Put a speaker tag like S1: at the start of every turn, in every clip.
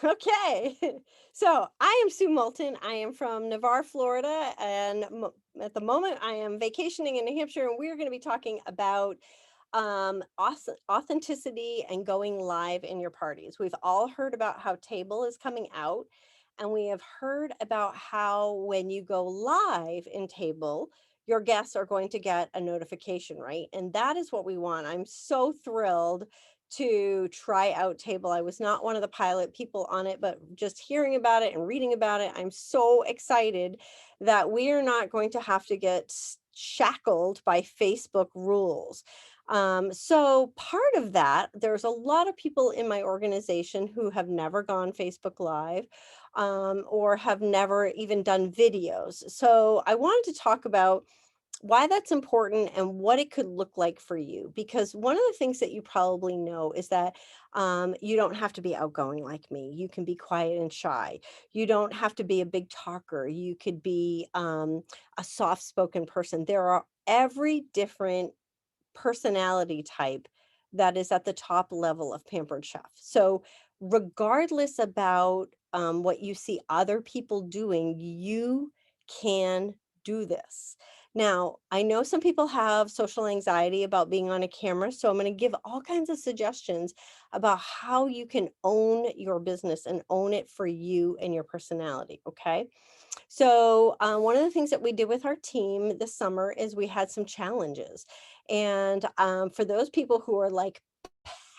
S1: Okay. So I am Sue Moulton. I am from Navarre, Florida. And at the moment, I am vacationing in New Hampshire. And we're going to be talking about authenticity and going live in your parties. We've all heard about how Table is coming out. And we have heard about how when you go live in Table, your guests are going to get a notification, right? And that is what we want. I'm so thrilled to try out Table. I was not one of the pilot people on it, but just hearing about it and reading about it, I'm so excited that we are not going to have to get shackled by Facebook rules. So part of that, there's a lot of people in my organization who have never gone Facebook Live or have never even done videos. So I wanted to talk about why that's important and what it could look like for you. Because one of the things that you probably know is that you don't have to be outgoing like me. You can be quiet and shy. You don't have to be a big talker. You could be a soft spoken person. There are every different personality type that is at the top level of Pampered Chef. So, regardless about what you see other people doing, you can do this. Now, I know some people have social anxiety about being on a camera, so I'm going to give all kinds of suggestions about how you can own your business and own it for you and your personality. Okay. So, one of the things that we did with our team this summer is we had some challenges. And for those people who are like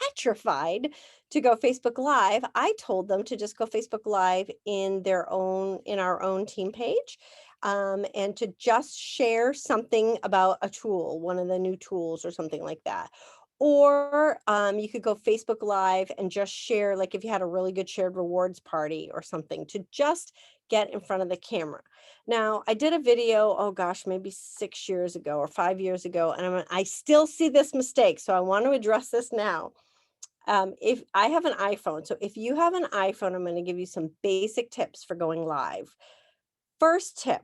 S1: petrified to go Facebook Live, I told them to just go Facebook Live in our own team page. And to just share something about a tool, one of the new tools or something like that. Or you could go Facebook Live and just share, like if you had a really good shared rewards party or something, to just get in front of the camera. Now, I did a video, oh gosh, maybe 6 years ago or 5 years ago, and I still see this mistake. So I want to address this now. If I have an iPhone, so if you have an iPhone, I'm going to give you some basic tips for going live. First tip,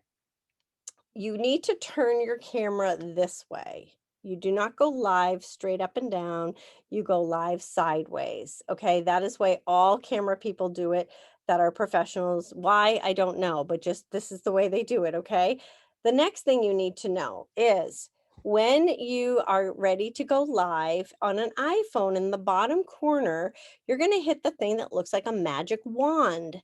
S1: you need to turn your camera this way. You do not go live straight up and down. You go live sideways. Okay. That is way all camera people do it that are professionals. Why? I don't know, but just this is the way they do it. Okay. The next thing you need to know is when you are ready to go live on an iPhone in the bottom corner, you're going to hit the thing that looks like a magic wand.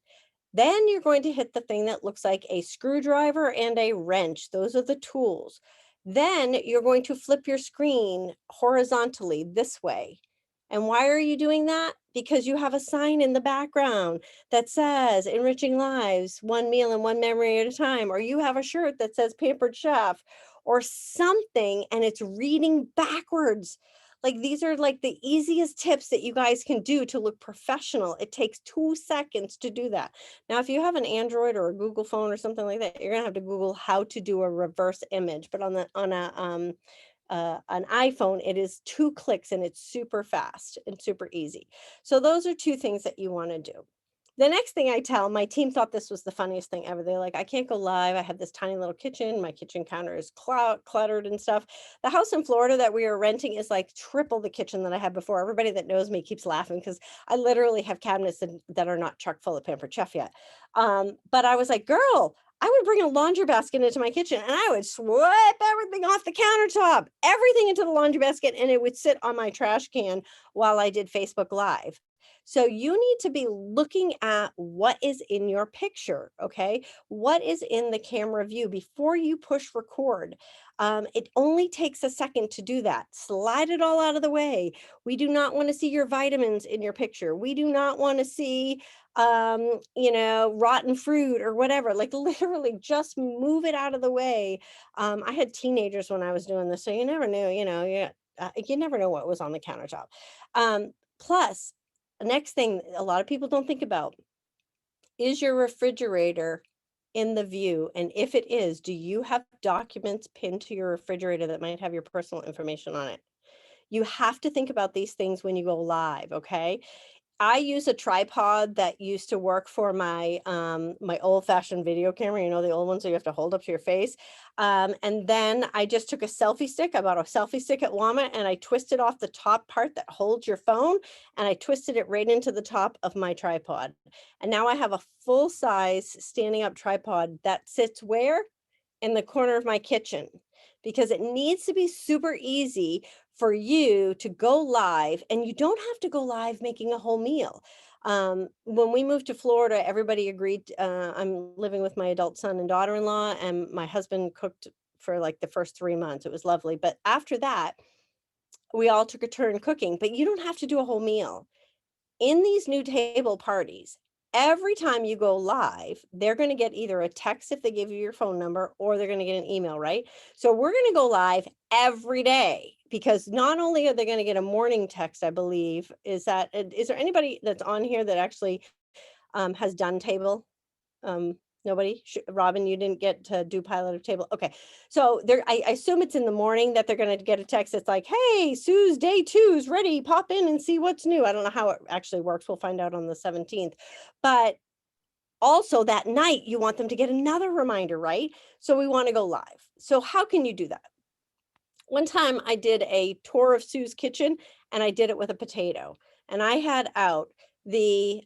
S1: Then you're going to hit the thing that looks like a screwdriver and a wrench. Those are the tools. Then you're going to flip your screen horizontally this way. And why are you doing that? Because you have a sign in the background that says enriching lives, one meal and one memory at a time, or you have a shirt that says Pampered Chef or something and it's reading backwards. Like these are like the easiest tips that you guys can do to look professional. It takes 2 seconds to do that. Now, if you have an Android or a Google phone or something like that, you're gonna have to Google how to do a reverse image. But on a an iPhone, it is 2 clicks and it's super fast and super easy. So those are two things that you want to do. The next thing I tell my team thought this was the funniest thing ever. They're like, I can't go live. I have this tiny little kitchen. My kitchen counter is cluttered and stuff. The house in Florida that we are renting is like triple the kitchen that I had before. Everybody that knows me keeps laughing because I literally have cabinets that are not chock full of Pampered Chef yet. But I was like, girl, I would bring a laundry basket into my kitchen and I would swipe everything off the countertop, everything into the laundry basket, and it would sit on my trash can while I did Facebook Live. So you need to be looking at what is in your picture, okay? What is in the camera view before you push record. It only takes a second to do that. Slide it all out of the way. We do not want to see your vitamins in your picture. We do not want to see rotten fruit or whatever. Like literally just move it out of the way. I had teenagers when I was doing this, so you never knew, you never know what was on the countertop. Plus, the next thing a lot of people don't think about is your refrigerator in the view? And if it is, do you have documents pinned to your refrigerator that might have your personal information on it? You have to think about these things when you go live, okay? I use a tripod that used to work for my my old-fashioned video camera, you know, the old ones that you have to hold up to your face. And then I just took a selfie stick. I bought a selfie stick at Walmart and I twisted off the top part that holds your phone and I twisted it right into the top of my tripod. And now I have a full-size standing up tripod that sits where? In the corner of my kitchen because it needs to be super easy for you to go live, and you don't have to go live making a whole meal. When we moved to Florida, everybody agreed. I'm living with my adult son and daughter-in-law, and my husband cooked for like the first 3 months. It was lovely. But after that, we all took a turn cooking, but you don't have to do a whole meal in these new table parties, every time you go live, they're going to get either a text if they give you your phone number or they're going to get an email, right? So we're going to go live every day because not only are they going to get a morning text, I believe, is there anybody that's on here that actually has done table? Nobody? Robin, you didn't get to do pilot of table. Okay. So there, I assume it's in the morning that they're going to get a text that's like, hey, Sue's day 2's ready. Pop in and see what's new. I don't know how it actually works. We'll find out on the 17th. But also that night, you want them to get another reminder, right? So we want to go live. So how can you do that? One time I did a tour of Sue's kitchen and I did it with a potato. And I had out the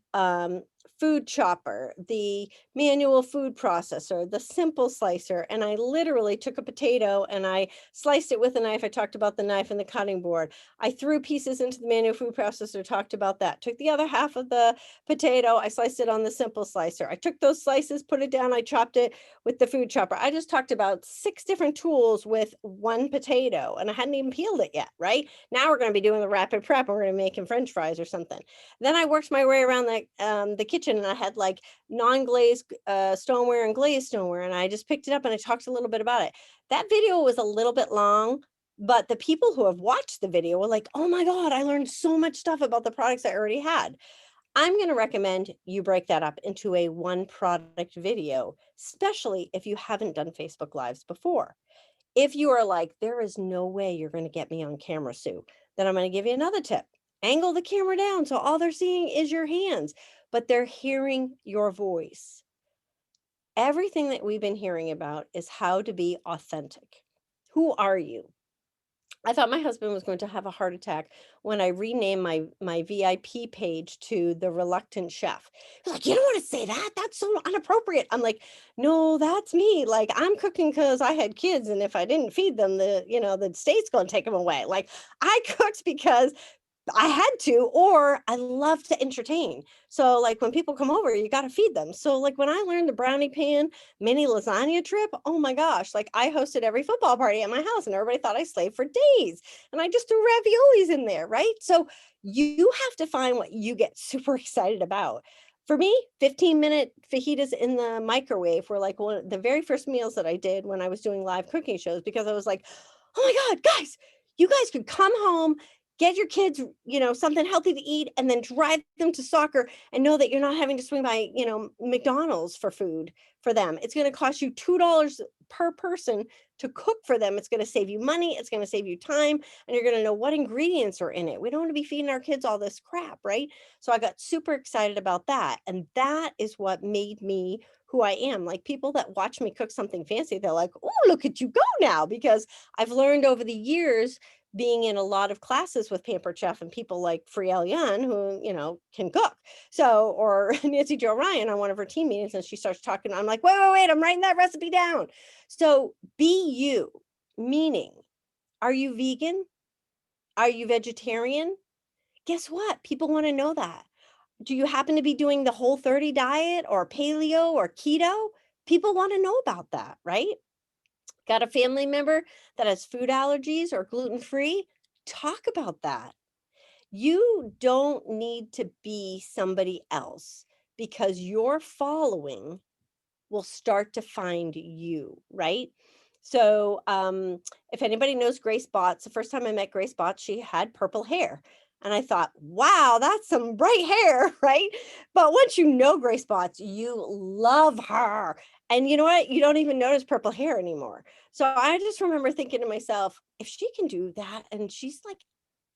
S1: food chopper, the manual food processor, the simple slicer. And I literally took a potato and I sliced it with a knife. I talked about the knife and the cutting board. I threw pieces into the manual food processor, talked about that. Took the other half of the potato, I sliced it on the simple slicer. I took those slices, put it down, I chopped it with the food chopper. I just talked about 6 different tools with one potato and I hadn't even peeled it yet, right? Now we're going to be doing the rapid prep. And we're going to be making French fries or something. Then I worked my way around the kitchen and I had like non-glazed stoneware and glazed stoneware. And I just picked it up and I talked a little bit about it. That video was a little bit long, but the people who have watched the video were like, oh my God, I learned so much stuff about the products I already had. I'm going to recommend you break that up into a one product video, especially if you haven't done Facebook Lives before. If you are like, there is no way you're going to get me on camera, Sue, then I'm going to give you another tip. Angle the camera down so all they're seeing is your hands, but they're hearing your voice. Everything that we've been hearing about is how to be authentic. Who are you? I thought my husband was going to have a heart attack when I renamed my VIP page to the Reluctant Chef. He's like, "You don't want to say that. That's so inappropriate." I'm like, "No, that's me. Like I'm cooking because I had kids, and if I didn't feed them, the state's going to take them away. Like I cooked because I had to, or I love to entertain. So, like, when people come over, you got to feed them. So, like, when I learned the brownie pan mini lasagna trip, oh my gosh, like, I hosted every football party at my house and everybody thought I slaved for days. And I just threw raviolis in there, right? So, you have to find what you get super excited about. For me, 15-minute fajitas in the microwave were like one of the very first meals that I did when I was doing live cooking shows because I was like, oh my God, guys, you guys could come home, get your kids, something healthy to eat and then drive them to soccer and know that you're not having to swing by, McDonald's for food for them. It's going to cost you $2 per person to cook for them. It's going to save you money. It's going to save you time. And you're going to know what ingredients are in it. We don't want to be feeding our kids all this crap, right? So I got super excited about that. And that is what made me who I am. Like people that watch me cook something fancy, they're like, oh, look at you go now. Because I've learned over the years being in a lot of classes with Pampered Chef and people like Frielle Yan, who, can cook. So, or Nancy Jo Ryan on one of her team meetings, and she starts talking. I'm like, wait, I'm writing that recipe down. So be you, meaning, are you vegan? Are you vegetarian? Guess what? People want to know that. Do you happen to be doing the Whole30 diet or paleo or keto? People want to know about that, right? Got a family member that has food allergies or gluten free? Talk about that. You don't need to be somebody else because your following will start to find you, right? So, if anybody knows Grace Botts, the first time I met Grace Botts, she had purple hair. And I thought, wow, that's some bright hair, right? But once you know Grace Botts, you love her. And you know what? You don't even notice purple hair anymore. So I just remember thinking to myself, if she can do that, and she's like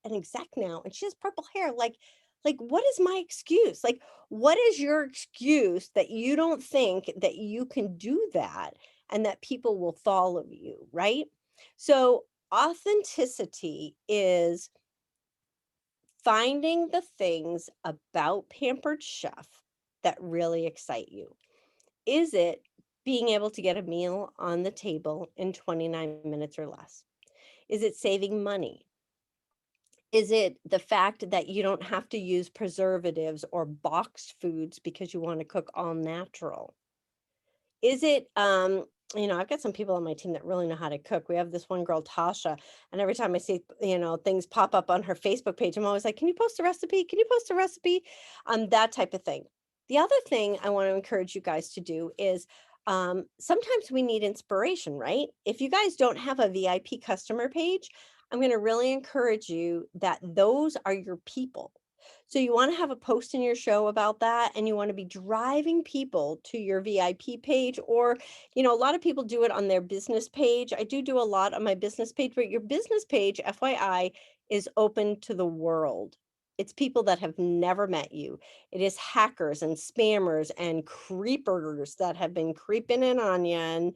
S1: an exec now, and she has purple hair, like, Like, what is my excuse? Like, what is your excuse that you don't think that you can do that and that people will follow you, right? So, authenticity is finding the things about Pampered Chef that really excite you. Is it being able to get a meal on the table in 29 minutes or less? Is it saving money? Is it the fact that you don't have to use preservatives or boxed foods because you want to cook all natural? Is it, I've got some people on my team that really know how to cook. We have this one girl, Tasha, and every time I see, things pop up on her Facebook page, I'm always like, can you post a recipe? Can you post a recipe? That type of thing. The other thing I want to encourage you guys to do is sometimes we need inspiration, right? If you guys don't have a VIP customer page, I'm going to really encourage you that those are your people. So you want to have a post in your show about that, and you want to be driving people to your VIP page, or, a lot of people do it on their business page. I do a lot on my business page, but your business page, FYI, is open to the world. It's people that have never met you. It is hackers and spammers and creepers that have been creeping in on you and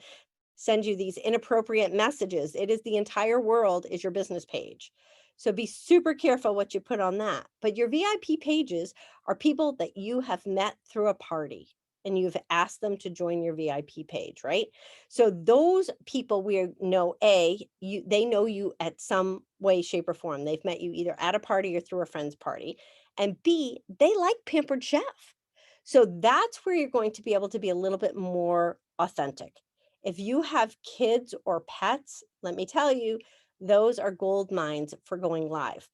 S1: send you these inappropriate messages. It is the entire world is your business page. So be super careful what you put on that. But your VIP pages are people that you have met through a party and you've asked them to join your VIP page, right? So those people we know they know you at some way, shape, or form. They've met you either at a party or through a friend's party. And B, they like Pampered Chef. So that's where you're going to be able to be a little bit more authentic. If you have kids or pets, let me tell you, those are gold mines for going live.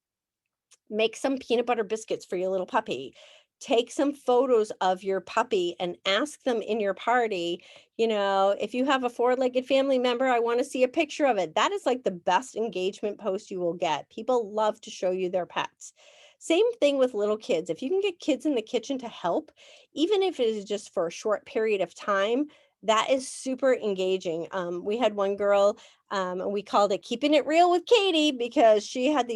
S1: Make some peanut butter biscuits for your little puppy. Take some photos of your puppy and ask them in your party, if you have a four-legged family member, I want to see a picture of it. That is like the best engagement post you will get. People love to show you their pets. Same thing with little kids. If you can get kids in the kitchen to help, even if it is just for a short period of time, that is super engaging. We had one girl, and we called it Keeping It Real with Katie because she had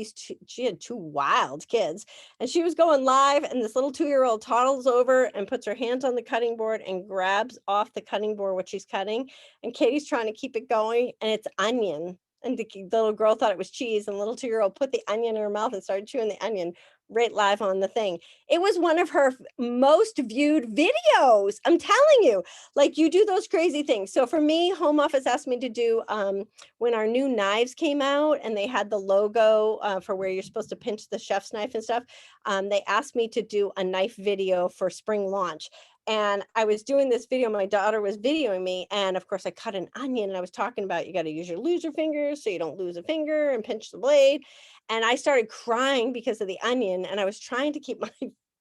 S1: two wild kids, and she was going live, and this little 2-year-old toddles over and puts her hands on the cutting board and grabs off the cutting board what she's cutting, and Katie's trying to keep it going, and it's onion. And the little girl thought it was cheese, and the little 2-year-old put the onion in her mouth and started chewing the onion right live on the thing. It was one of her most viewed videos. I'm telling you, like, you do those crazy things. So for me, home office asked me to do when our new knives came out and they had the logo for where you're supposed to pinch the chef's knife and stuff. They asked me to do a knife video for spring launch. And I was doing this video, my daughter was videoing me. And of course, I cut an onion and I was talking about you got to use your loser fingers so you don't lose a finger and pinch the blade. And I started crying because of the onion. And I was trying to keep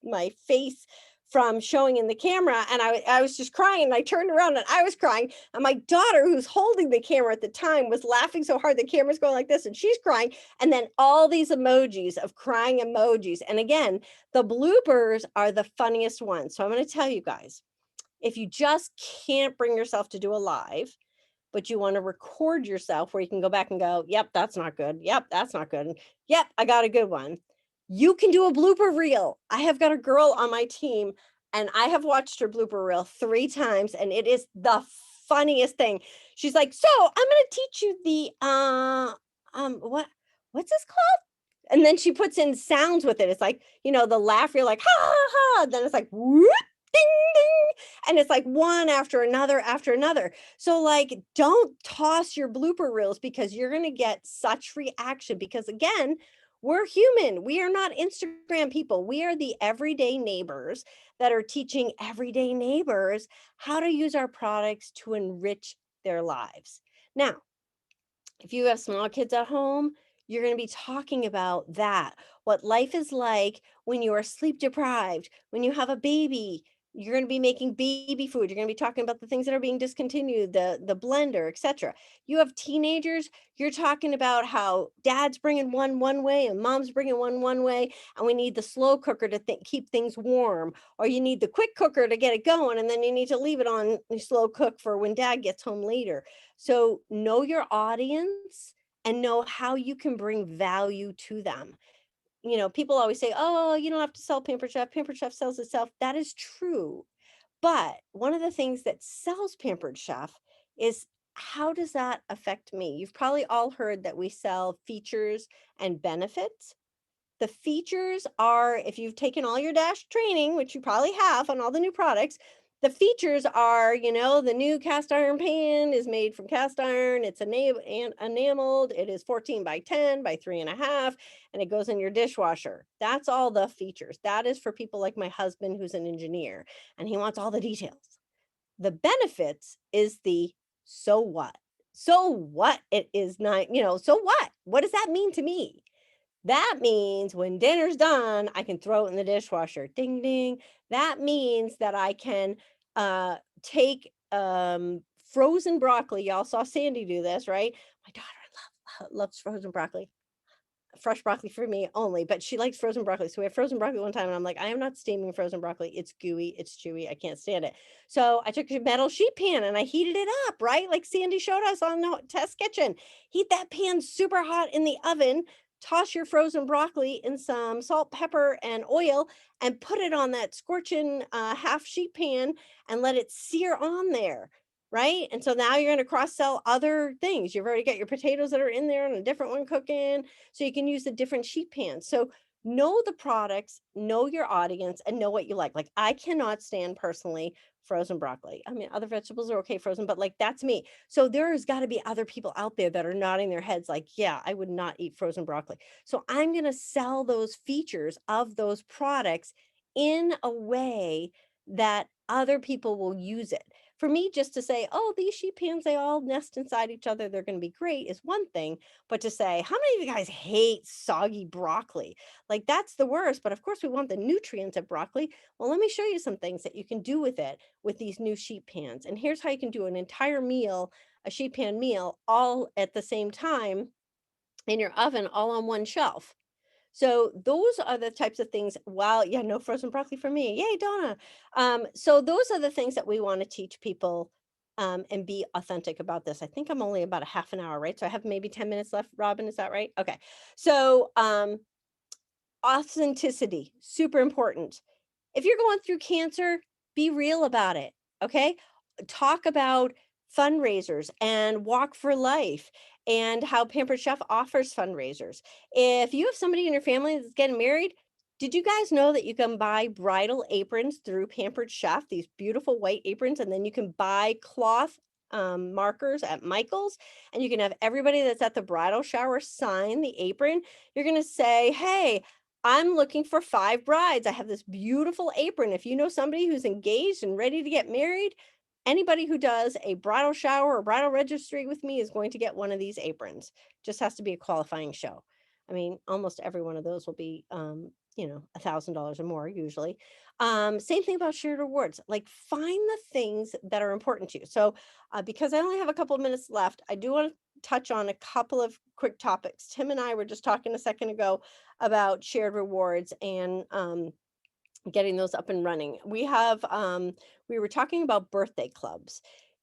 S1: my face from showing in the camera, and I was just crying, and I turned around and I was crying, and my daughter, who's holding the camera at the time, was laughing so hard the camera's going like this and she's crying, and then all these emojis of crying emojis. And again, the bloopers are the funniest ones. So I'm going to tell you guys, if you just can't bring yourself to do a live, but you want to record yourself where you can go back and go, yep, that's not good. Yep, that's not good. Yep, I got a good one. You can do a blooper reel. I have got a girl on my team and I have watched her blooper reel 3 times and it is the funniest thing. She's like, so I'm going to teach you the, what's this called? And then she puts in sounds with it. It's like, the laugh, you're like, ha, ha, ha. Then it's like, whoop, ding, ding. And it's like one after another after another. So, like, don't toss your blooper reels because you're going to get such reaction. Because again, we're human. We are not Instagram people. We are the everyday neighbors that are teaching everyday neighbors how to use our products to enrich their lives. Now, if you have small kids at home, you're going to be talking about that. What life is like when you are sleep deprived, when you have a baby, you're going to be making baby food. You're going to be talking about the things that are being discontinued, the blender, etc. You have teenagers, you're talking about how dad's bringing one way and mom's bringing one way, and we need the slow cooker to keep things warm, or you need the quick cooker to get it going, and then you need to leave it on slow cook for when dad gets home later. So know your audience and know how you can bring value to them. people always say, oh, you don't have to sell Pampered Chef. Pampered Chef sells itself. That is true. But one of the things that sells Pampered Chef is, how does that affect me? You've probably all heard that we sell features and benefits. The features are, if you've taken all your Dash training, which you probably have on all the new products, the features are, the new cast iron pan is made from cast iron. It's enameled. It is 14 by 10 by 3.5, and it goes in your dishwasher. That's all the features. That is for people like my husband, who's an engineer, and he wants all the details. The benefits is the so what? So what? It is not, so what? What does that mean to me? That means when dinner's done, I can throw it in the dishwasher. Ding, ding. That means that I can take frozen broccoli. Y'all saw Sandy do this, right? My daughter loves frozen broccoli. Fresh broccoli for me only, but she likes frozen broccoli. So we had frozen broccoli one time, and I'm like, I am not steaming frozen broccoli. It's gooey, it's chewy. I can't stand it. So I took a metal sheet pan and I heated it up, right? Like Sandy showed us on the test kitchen. Heat that pan super hot in the oven. Toss your frozen broccoli in some salt, pepper, and oil, and put it on that scorching half sheet pan and let it sear on there. Right. And so now you're going to cross sell other things. You've already got your potatoes that are in there and a different one cooking, so you can use the different sheet pans. So know the products, know your audience, and know what you like. Like, I cannot stand personally frozen broccoli. I mean, other vegetables are okay frozen, but like, that's me. So there's got to be other people out there that are nodding their heads like, yeah, I would not eat frozen broccoli. So I'm going to sell those features of those products in a way that other people will use it. For me, just to say, oh, these sheet pans, they all nest inside each other, they're going to be great, is one thing. But to say, how many of you guys hate soggy broccoli? Like, that's the worst. But of course, we want the nutrients of broccoli. Well, let me show you some things that you can do with it with these new sheet pans. And here's how you can do an entire meal, a sheet pan meal, all at the same time in your oven, all on one shelf. So those are the types of things. Wow, yeah, no frozen broccoli for me. Yay, Donna. So those are the things that we want to teach people, and be authentic about this. I think I'm only about a half an hour, right? So I have maybe 10 minutes left, Robin. Is that right? Okay. So authenticity, super important. If you're going through cancer, be real about it. Okay. Talk about fundraisers and Walk for Life and how Pampered Chef offers fundraisers. If you have somebody in your family that's getting married, did you guys know that you can buy bridal aprons through Pampered Chef, these beautiful white aprons, and then you can buy cloth markers at Michael's, and you can have everybody that's at the bridal shower sign the apron. You're going to say, hey, I'm looking for 5 brides. I have this beautiful apron. If you know somebody who's engaged and ready to get married, anybody who does a bridal shower or bridal registry with me is going to get one of these aprons. Just has to be a qualifying show. I mean, almost every one of those will be, $1,000 or more usually. Same thing about shared rewards. Like, find the things that are important to you. So, because I only have a couple of minutes left, I do want to touch on a couple of quick topics. Tim and I were just talking a second ago about shared rewards and getting those up and running. We were talking about birthday clubs.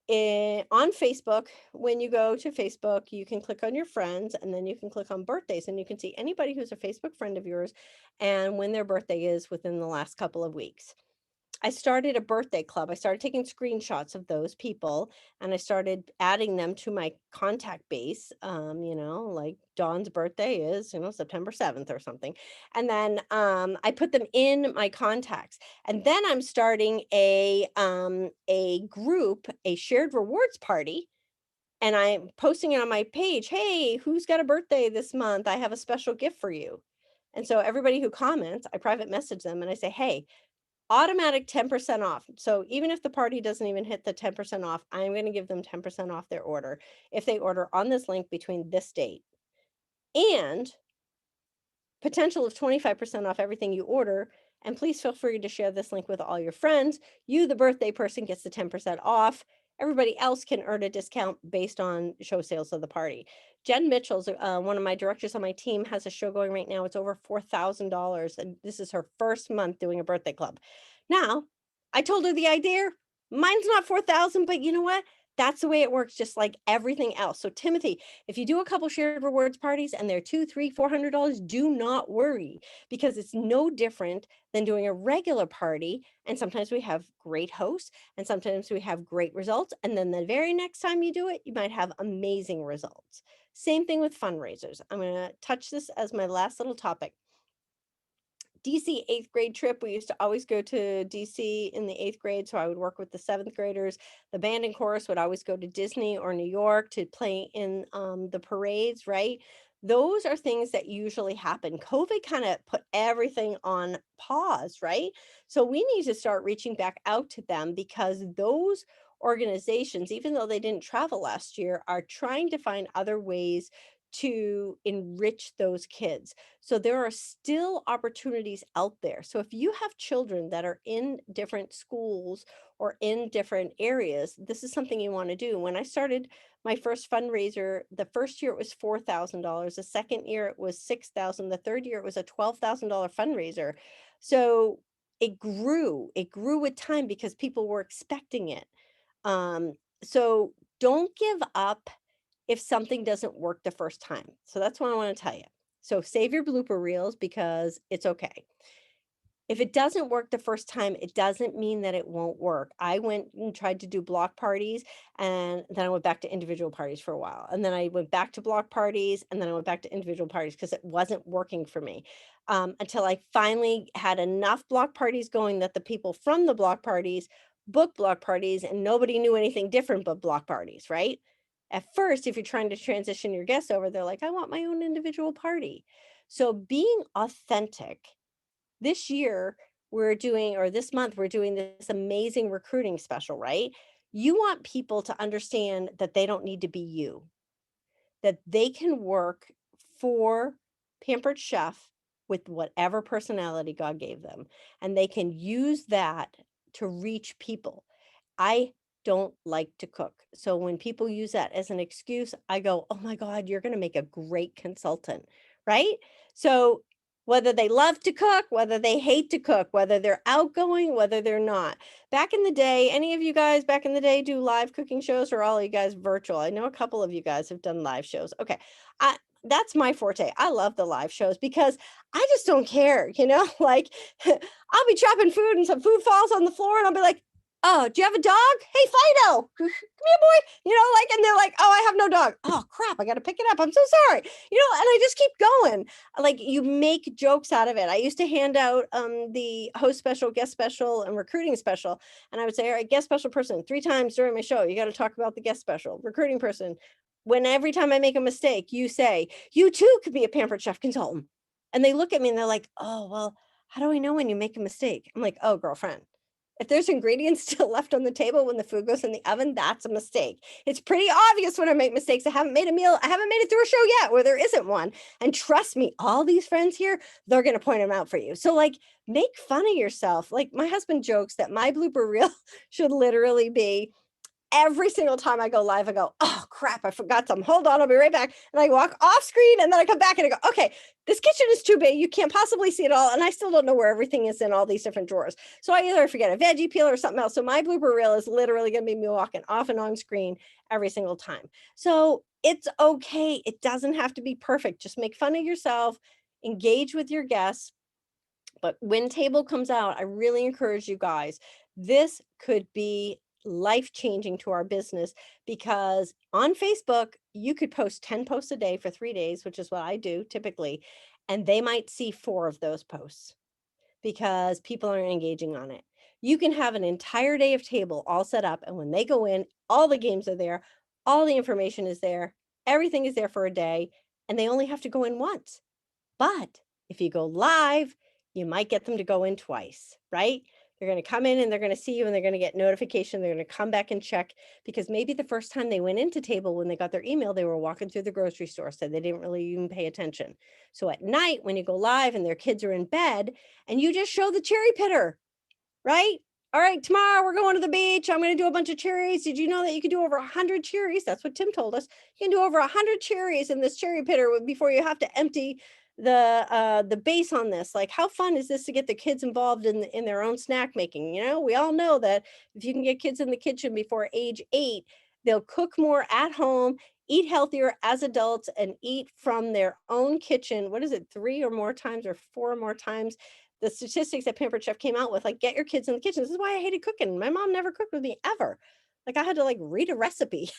S1: On Facebook, when you go to Facebook, you can click on your friends and then you can click on birthdays, and you can see anybody who's a Facebook friend of yours and when their birthday is within the last couple of weeks. I started a birthday club. I started taking screenshots of those people and I started adding them to my contact base. Like Dawn's birthday is, September 7th or something. And then I put them in my contacts. And then I'm starting a group, a shared rewards party. And I'm posting it on my page. Hey, who's got a birthday this month? I have a special gift for you. And so everybody who comments, I private message them and I say, hey, automatic 10% off. So even if the party doesn't even hit the 10% off, I'm going to give them 10% off their order if they order on this link between this date. And potential of 25% off everything you order. And please feel free to share this link with all your friends. You, the birthday person, gets the 10% off. Everybody else can earn a discount based on show sales of the party. Jen Mitchell's one of my directors on my team, has a show going right now. It's over $4,000. And this is her first month doing a birthday club. Now, I told her the idea. Mine's not 4,000, but you know what? That's the way it works, just like everything else. So Timothy, if you do a couple shared rewards parties and they're two, three, $400, do not worry, because it's no different than doing a regular party. And sometimes we have great hosts and sometimes we have great results. And then the very next time you do it, you might have amazing results. Same thing with fundraisers. I'm going to touch this as my last little topic. DC eighth grade trip. We used to always go to DC in the eighth grade. So I would work with the seventh graders. The band and chorus would always go to Disney or New York to play in the parades, right? Those are things that usually happen. COVID kind of put everything on pause, right? So we need to start reaching back out to them, because those organizations, even though they didn't travel last year, are trying to find other ways to enrich those kids. So there are still opportunities out there. So if you have children that are in different schools or in different areas, this is something you want to do. When I started my first fundraiser, the first year it was $4,000. The second year it was $6,000. The third year it was a $12,000 fundraiser. So it grew. It grew with time because people were expecting it. Um, so don't give up if something doesn't work the first time. So that's what I want to tell you. So save your blooper reels, because it's okay. If it doesn't work the first time, it doesn't mean that it won't work. I went and tried to do block parties, and then I went back to individual parties for a while. And then I went back to block parties, and then I went back to individual parties because it wasn't working for me. Until I finally had enough block parties going that the people from the block parties booked block parties, and nobody knew anything different but block parties, right? At first, if you're trying to transition your guests over, they're like, I want my own individual party. So being authentic. This year we're doing, or this month we're doing this amazing recruiting special, right? You want people to understand that they don't need to be you, that they can work for Pampered Chef with whatever personality God gave them, and they can use that to reach people. I don't like to cook. So when people use that as an excuse, I go, oh my God, you're going to make a great consultant, right? So whether they love to cook, whether they hate to cook, whether they're outgoing, whether they're not. Back in the day, any of you guys back in the day do live cooking shows, or all you guys virtual? I know a couple of you guys have done live shows. Okay. That's my forte. I love the live shows because I just don't care, like I'll be chopping food and some food falls on the floor and I'll be like, oh, do you have a dog? Hey, Fido, come here, boy. And they're like, oh, I have no dog. Oh, crap. I got to pick it up. I'm so sorry. And I just keep going. Like, you make jokes out of it. I used to hand out the host special, guest special, and recruiting special. And I would say, all right, guest special person, 3 times during my show, you got to talk about the guest special. Recruiting person, when every time I make a mistake, you say, you too could be a Pampered Chef consultant. And they look at me and they're like, oh, well, how do I know when you make a mistake? I'm like, oh, girlfriend, if there's ingredients still left on the table when the food goes in the oven, that's a mistake. It's pretty obvious when I make mistakes. I haven't made a meal. I haven't made it through a show yet where there isn't one. And trust me, all these friends here, they're going to point them out for you. So like, make fun of yourself. Like, my husband jokes that my blooper reel should literally be, every single time I go live, I go, oh crap, I forgot something. Hold on, I'll be right back. And I walk off screen and then I come back and I go, okay, this kitchen is too big. You can't possibly see it all. And I still don't know where everything is in all these different drawers. So I either forget a veggie peel or something else. So my blooper reel is literally going to be me walking off and on screen every single time. So it's okay. It doesn't have to be perfect. Just make fun of yourself, engage with your guests. But when table comes out, I really encourage you guys, this could be life-changing to our business, because on Facebook, you could post 10 posts a day for 3 days, which is what I do typically, and they might see 4 of those posts because people are engaging on it. You can have an entire day of table all set up, and when they go in, all the games are there, all the information is there, everything is there for a day, and they only have to go in once. But if you go live, you might get them to go in twice, right? They're going to come in and they're going to see you and they're going to get notification. They're going to come back and check, because maybe the first time they went into table, when they got their email, they were walking through the grocery store, so they didn't really even pay attention. So at night, when you go live and their kids are in bed and you just show the cherry pitter, right? All right, tomorrow we're going to the beach. I'm going to do a bunch of cherries. Did you know that you can do over 100 cherries? That's what Tim told us. You can do over 100 cherries in this cherry pitter before you have to empty the base on this. Like, how fun is this to get the kids involved in their own snack making? We all know that if you can get kids in the kitchen before age 8, they'll cook more at home, eat healthier as adults, and eat from their own kitchen. What is it, 3 or more times or 4 or more times? The statistics that Pampered Chef came out with, like, get your kids in the kitchen. This is why I hated cooking. My mom never cooked with me ever. Like, I had to like read a recipe.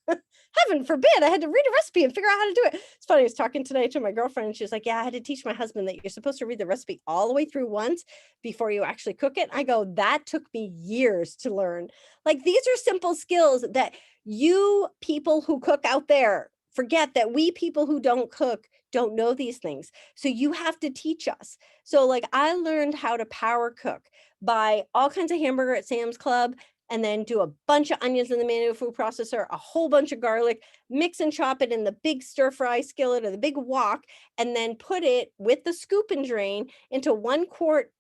S1: Heaven forbid, I had to read a recipe and figure out how to do it. It's funny, I was talking today to my girlfriend and she was like, yeah, I had to teach my husband that you're supposed to read the recipe all the way through once before you actually cook it. I go, that took me years to learn. Like, these are simple skills that you people who cook out there forget, that we people who don't cook don't know these things. So you have to teach us. So like, I learned how to power cook, buy all kinds of hamburger at Sam's Club, and then do a bunch of onions in the manual food processor, a whole bunch of garlic, mix and chop it in the big stir fry skillet or the big wok, and then put it with the scoop and drain into 1 quart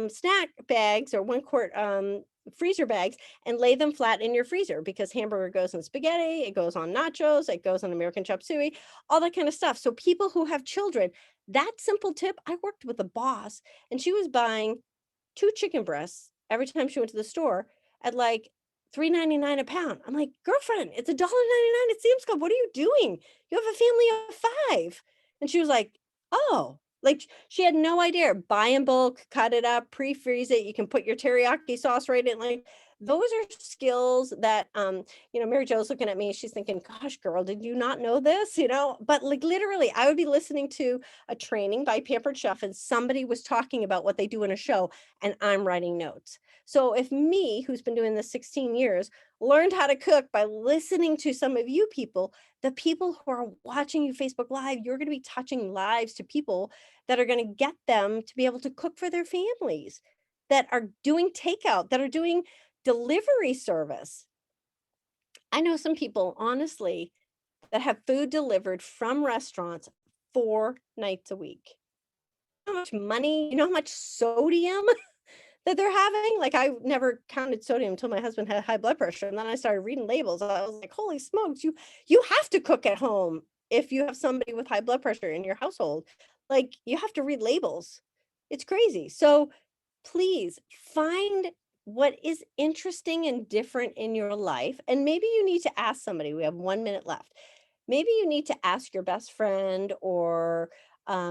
S1: snack bags or 1 quart freezer bags, and lay them flat in your freezer, because hamburger goes in spaghetti, it goes on nachos, it goes on American chop suey, all that kind of stuff. So people who have children, that simple tip, I worked with a boss and she was buying 2 chicken breasts every time she went to the store at like $3.99 a pound. I'm like, girlfriend, it's $1.99 at Sam's Club. What are you doing? You have a family of 5. And she was like, oh, like she had no idea. Buy in bulk, cut it up, pre-freeze it. You can put your teriyaki sauce right in. Like, those are skills that Mary Jo's looking at me, she's thinking, gosh, girl, did you not know this? But like, literally, I would be listening to a training by Pampered Chef and somebody was talking about what they do in a show and I'm writing notes. So if me, who's been doing this 16 years, learned how to cook by listening to some of you people, the people who are watching you Facebook Live, you're going to be touching lives to people that are going to get them to be able to cook for their families, that are doing takeout, that are doing delivery service. I know some people, honestly, that have food delivered from restaurants 4 nights a week. How much money, how much sodium that they're having? Like, I never counted sodium until my husband had high blood pressure, and then I started reading labels. I was like, holy smokes, you have to cook at home if you have somebody with high blood pressure in your household. Like, you have to read labels. It's crazy. So please find what is interesting and different in your life. And maybe you need to ask somebody. We have 1 minute left. Maybe you need to ask your best friend or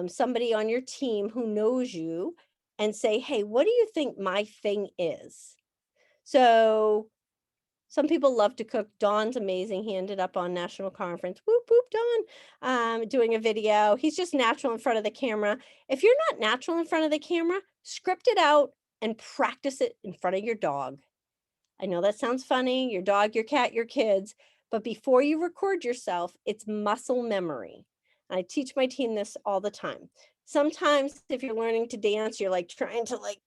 S1: somebody on your team who knows you and say, hey, what do you think my thing is? So some people love to cook. Don's amazing. He ended up on national conference. Whoop, whoop, Don, doing a video. He's just natural in front of the camera. If you're not natural in front of the camera, script it out and practice it in front of your dog. I know that sounds funny, your dog, your cat, your kids, but before you record yourself, it's muscle memory. I teach my team this all the time. Sometimes if you're learning to dance, you're like trying to like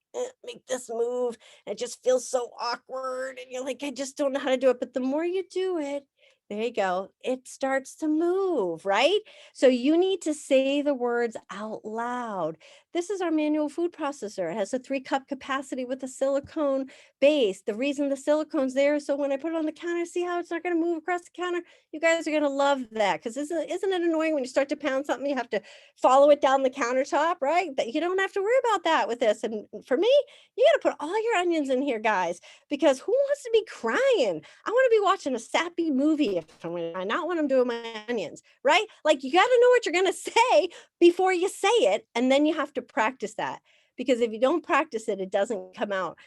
S1: make this move, and it just feels so awkward. And you're like, I just don't know how to do it. But the more you do it, there you go, it starts to move, right? So you need to say the words out loud. This is our manual food processor. It has a 3-cup capacity with a silicone base. The reason the silicone's there is so when I put it on the counter, see how it's not going to move across the counter? You guys are going to love that, because isn't it annoying when you start to pound something, you have to follow it down the countertop, right? But you don't have to worry about that with this. And for me, you got to put all your onions in here, guys, because who wants to be crying? I want to be watching a sappy movie if I not want them doing my onions, right? Like, you got to know what you're going to say before you say it, and then you have to practice that, because if you don't practice it, it doesn't come out.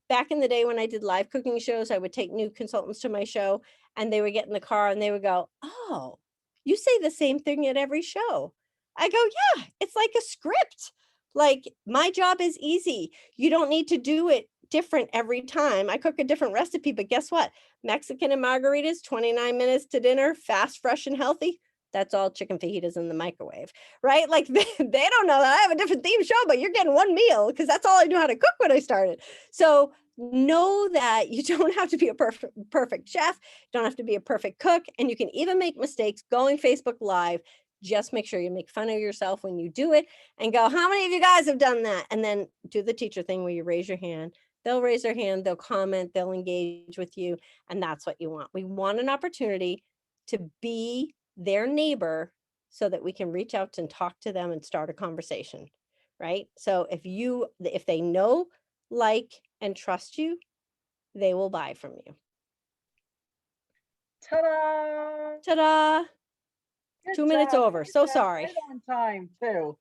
S1: Back in the day when I did live cooking shows, I would take new consultants to my show and they would get in the car and they would go, oh, you say the same thing at every show. I go, yeah, it's like a script. Like, my job is easy. You don't need to do it different every time. I cook a different recipe, but guess what? Mexican and margaritas, 29 minutes to dinner, fast, fresh, and healthy. That's all chicken fajitas in the microwave, right? Like, they don't know that I have a different theme show, but you're getting one meal because that's all I knew how to cook when I started. So know that you don't have to be a perfect chef, you don't have to be a perfect cook, and you can even make mistakes going Facebook Live. Just make sure you make fun of yourself when you do it and go, how many of you guys have done that? And then do the teacher thing where you raise your hand. They'll raise their hand, they'll comment, they'll engage with you, and that's what you want. We want an opportunity to be their neighbor so that we can reach out and talk to them and start a conversation, right? So if they know, like, and trust you, they will buy from you.
S2: Ta-da!
S1: Ta-da!
S2: Good
S1: 2 minutes
S2: job.
S1: over.
S2: You
S1: So
S2: did that
S1: sorry.
S2: right on time too.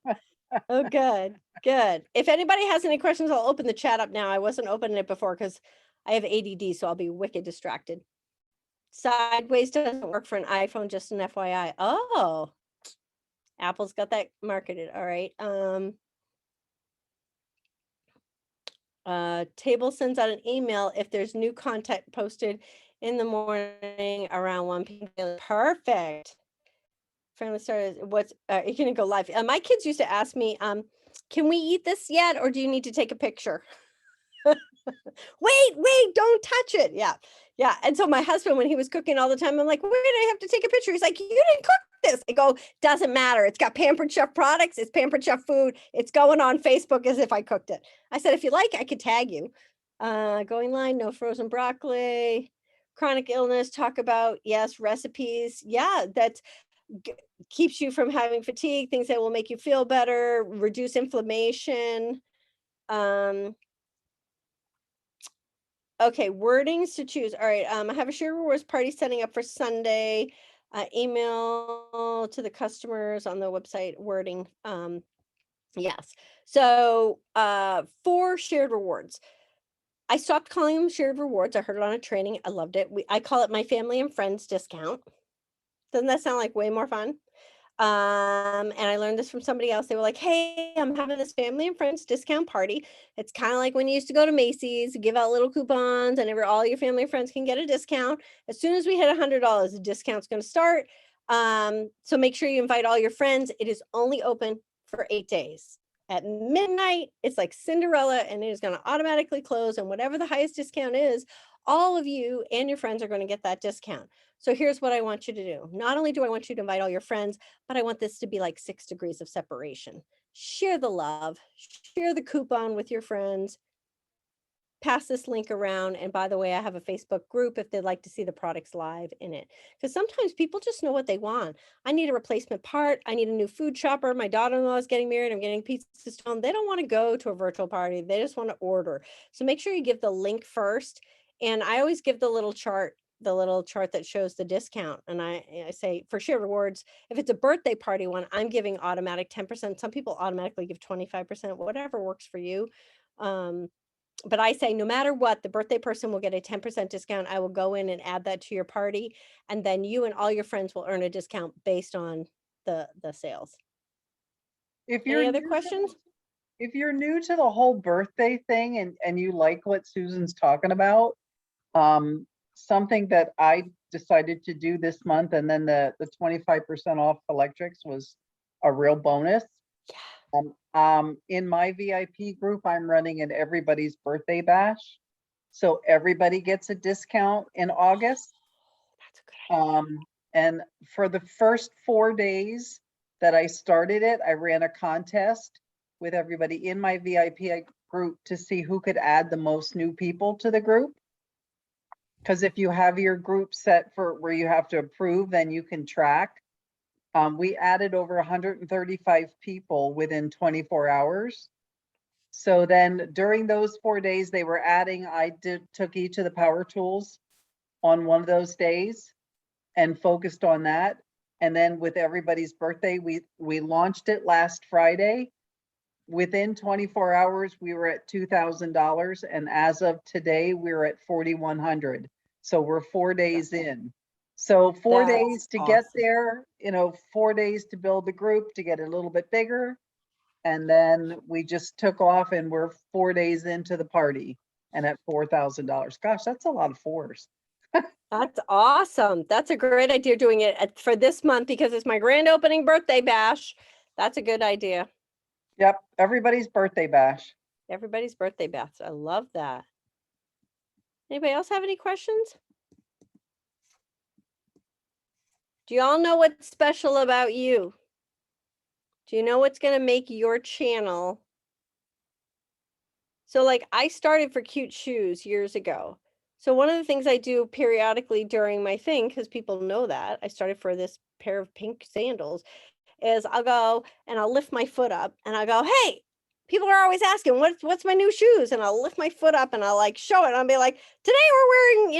S1: Oh, good. Good. If anybody has any questions, I'll open the chat up now. I wasn't opening it before because I have ADD, so I'll be wicked distracted. Sideways doesn't work for an iPhone, just an FYI. Oh, Apple's got that marketed. All right. Table sends out an email if there's new content posted in the morning around 1 p.m. Perfect. Family started. What's you're gonna go live? My kids used to ask me, "Can we eat this yet, or do you need to take a picture?" Wait, don't touch it. Yeah, yeah. And so my husband, when he was cooking all the time, I'm like, "Wait, I have to take a picture." He's like, "You didn't cook this." I go, "Doesn't matter. It's got Pampered Chef products. It's Pampered Chef food. It's going on Facebook as if I cooked it." I said, "If you like, I could tag you." Going line, no frozen broccoli. Chronic illness, talk about, yes, recipes. Yeah, that keeps you from having fatigue, things that will make you feel better, reduce inflammation. Um, Okay, wordings to choose. All right, I have a share rewards party setting up for Sunday. Email to the customers on the website wording. Yes. So, 4 shared rewards. I stopped calling them shared rewards. I heard it on a training. I loved it. I call it my family and friends discount. Doesn't that sound like way more fun? And I learned this from somebody else. They were like, "Hey, I'm having this family and friends discount party. It's kind of like when you used to go to Macy's, give out little coupons, and all your family and friends can get a discount. As soon as we hit $100, the discount's going to start. So make sure you invite all your friends. It is only open for 8 days. At midnight, it's like Cinderella, and it is going to automatically close. And whatever the highest discount is, all of you and your friends are going to get that discount. So here's what I want you to do. Not only do I want you to invite all your friends, but I want this to be like 6 degrees of separation. Share the love, share the coupon with your friends, pass this link around. And by the way, I have a Facebook group if they'd like to see the products live in it. Because sometimes people just know what they want. I need a replacement part. I need a new food shopper. My daughter-in-law is getting married. I'm getting pizza stone. They don't want to go to a virtual party. They just want to order. So make sure you give the link first. And I always give the little chart that shows the discount. And I say for share rewards, if it's a birthday party one, I'm giving automatic 10%. Some people automatically give 25%, whatever works for you. But I say no matter what, the birthday person will get a 10% discount. I will go in and add that to your party. And then you and all your friends will earn a discount based on the sales.
S2: If you're
S1: Any other
S2: new to
S1: questions?
S2: if you're new to the whole birthday thing and you like what Susan's talking about, something that I decided to do this month, and then the 25% off electrics was a real bonus. In my VIP group, I'm running an everybody's birthday bash. So everybody gets a discount in August.
S1: That's a good idea.
S2: And for the first 4 days that I started it, I ran a contest with everybody in my VIP group to see who could add the most new people to the group. Because if you have your group set for where you have to approve, then you can track. We added over 135 people within 24 hours. So then during those 4 days they were adding, I took each of the power tools on one of those days and focused on that. And then with everybody's birthday, we launched it last Friday. Within 24 hours, we were at $2,000. And as of today, we're at 4,100. So we're 4 days in. So 4 days to get there, 4 days to build the group, to get it a little bit bigger. And then we just took off and we're 4 days into the party and at $4,000. Gosh, that's a lot of fours.
S1: That's awesome. That's a great idea doing it for this month because it's my grand opening birthday bash. That's a good idea.
S2: Yep, everybody's birthday bash.
S1: Everybody's birthday bash. I love that. Anybody else have any questions? Do you all know what's special about you? Do you know what's going to make your channel? So like I started for cute shoes years ago. So one of the things I do periodically during my thing, because people know that I started for this pair of pink sandals, is I'll go and I'll lift my foot up and I'll go, "Hey, people are always asking what's my new shoes," and I'll lift my foot up and I'll like show it. And I'll be like, "Today we're wearing,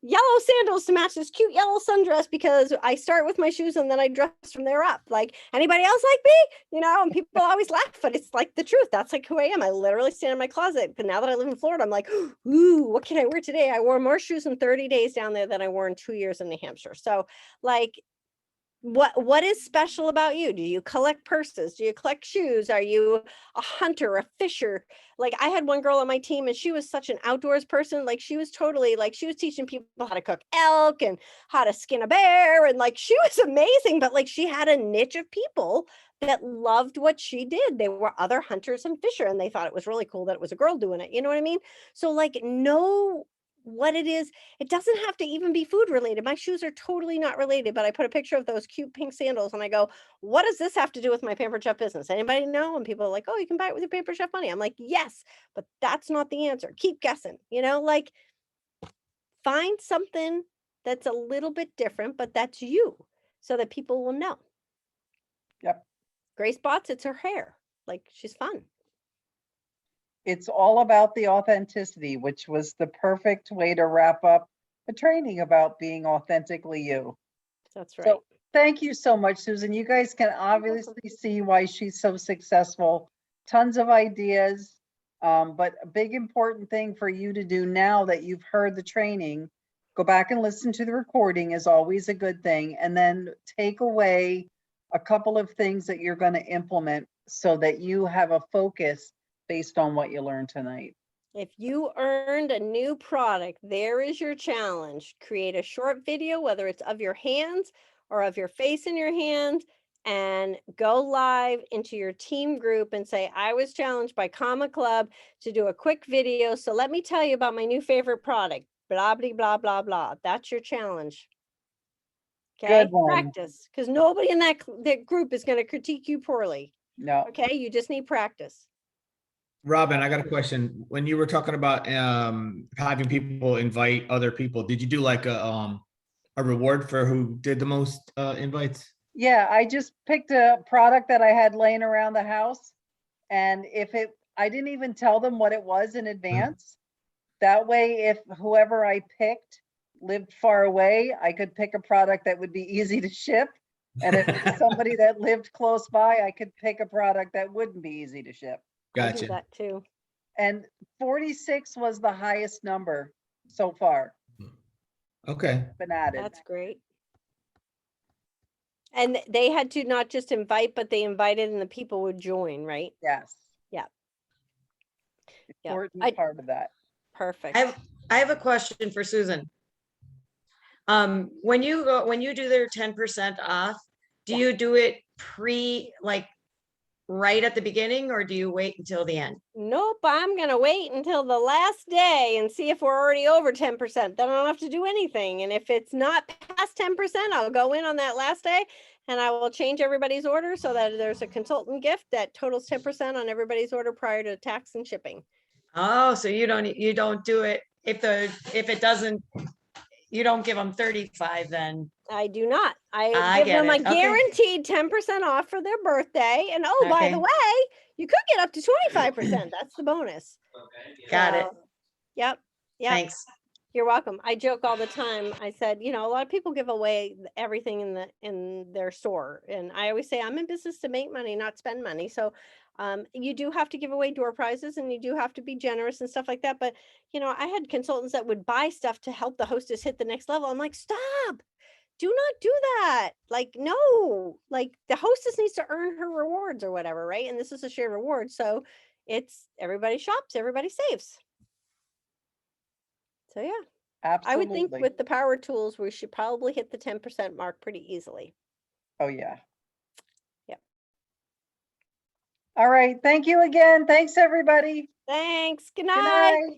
S1: yellow sandals to match this cute yellow sundress because I start with my shoes and then I dress from there up. Like, anybody else like me? You know, and people always laugh, but it's like the truth. That's like who I am. I literally stand in my closet. But now that I live in Florida, I'm like, ooh, what can I wear today? I wore more shoes in 30 days down there than I wore in 2 years in New Hampshire. So like, what is special about you? Do you collect purses? Do you collect shoes? Are you a hunter, a fisher? Like, I had one girl on my team and she was such an outdoors person. Like, she was totally like, she was teaching people how to cook elk and how to skin a bear, and like, she was amazing, but like, she had a niche of people that loved what she did. They were other hunters and fisher, and they thought it was really cool that it was a girl doing it. You know what I mean? So like, know what it is. It doesn't have to even be food related. My shoes are totally not related, but I put a picture of those cute pink sandals and I go, what does this have to do with my Pampered Chef business? Anybody know? And people are like, oh, you can buy it with your Pampered Chef money. I'm like, yes, but that's not the answer. Keep guessing, you know, like, find something that's a little bit different, but that's you, so that people will know.
S2: Yep.
S1: Grace Botts, it's her hair. Like, she's fun.
S2: It's all about the authenticity, which was the perfect way to wrap up a training about being authentically you.
S1: That's right.
S2: So thank you so much, Susan. You guys can obviously see why she's so successful. Tons of ideas. But a big important thing for you to do now that you've heard the training, go back and listen to the recording is always a good thing. And then take away a couple of things that you're going to implement so that you have a focus based on what you learned tonight.
S1: If you earned a new product, there is your challenge. Create a short video, whether it's of your hands or of your face in your hand, and go live into your team group and say, I was challenged by Comma Club to do a quick video. So let me tell you about my new favorite product, blah, blah, blah, blah, blah. That's your challenge. Okay,
S2: Good one.
S1: practice, because nobody in that group is going to critique you poorly.
S2: No.
S1: Okay, you just need practice.
S3: Robin, I got a question. When you were talking about having people invite other people, did you do like a reward for who did the most invites?
S2: Yeah, I just picked a product that I had laying around the house. And I didn't even tell them what it was in advance. That way, if whoever I picked lived far away, I could pick a product that would be easy to ship. And if it was somebody that lived close by, I could pick a product that wouldn't be easy to ship.
S1: I do
S3: Gotcha.
S1: that too.
S2: And 46 was the highest number so far
S3: Okay.
S2: been added.
S1: That's great. And they had to not just invite, but they invited and the people would join, right?
S2: Yes.
S1: Yeah. Yeah.
S2: Important part of that.
S1: Perfect.
S4: I have a question for Susan. When you do their 10% off, do you do it right at the beginning, or do you wait until the end?
S1: Nope, I'm gonna wait until the last day and see if we're already over 10%. Then I don't have to do anything. And if it's not past 10%, I'll go in on that last day and I will change everybody's order so that there's a consultant gift that totals 10% on everybody's order prior to tax and shipping.
S4: Oh, so you don't do it if it doesn't, you don't give them 35 then.
S1: I do not. I
S4: I
S1: give
S4: get
S1: them a
S4: it. Okay.
S1: guaranteed 10% off for their birthday. And oh, by
S4: Okay.
S1: the way, you could get up to 25%. That's the bonus.
S4: Got it.
S1: So, Yep. Yep.
S4: Thanks.
S1: You're welcome. I joke all the time. I said, you know, a lot of people give away everything in their store. And I always say, I'm in business to make money, not spend money. So you do have to give away door prizes and you do have to be generous and stuff like that. But, you know, I had consultants that would buy stuff to help the hostess hit the next level. I'm like, stop. Do not do that. Like, no, like the hostess needs to earn her rewards or whatever, right? And this is a shared reward. So it's everybody shops, everybody saves. So yeah,
S2: Absolutely.
S1: I would think with the power tools, we should probably hit the 10% mark pretty easily.
S2: Oh, yeah.
S1: Yep.
S2: All right. Thank you again. Thanks, everybody.
S1: Thanks. Good
S2: Good
S1: night.
S2: night.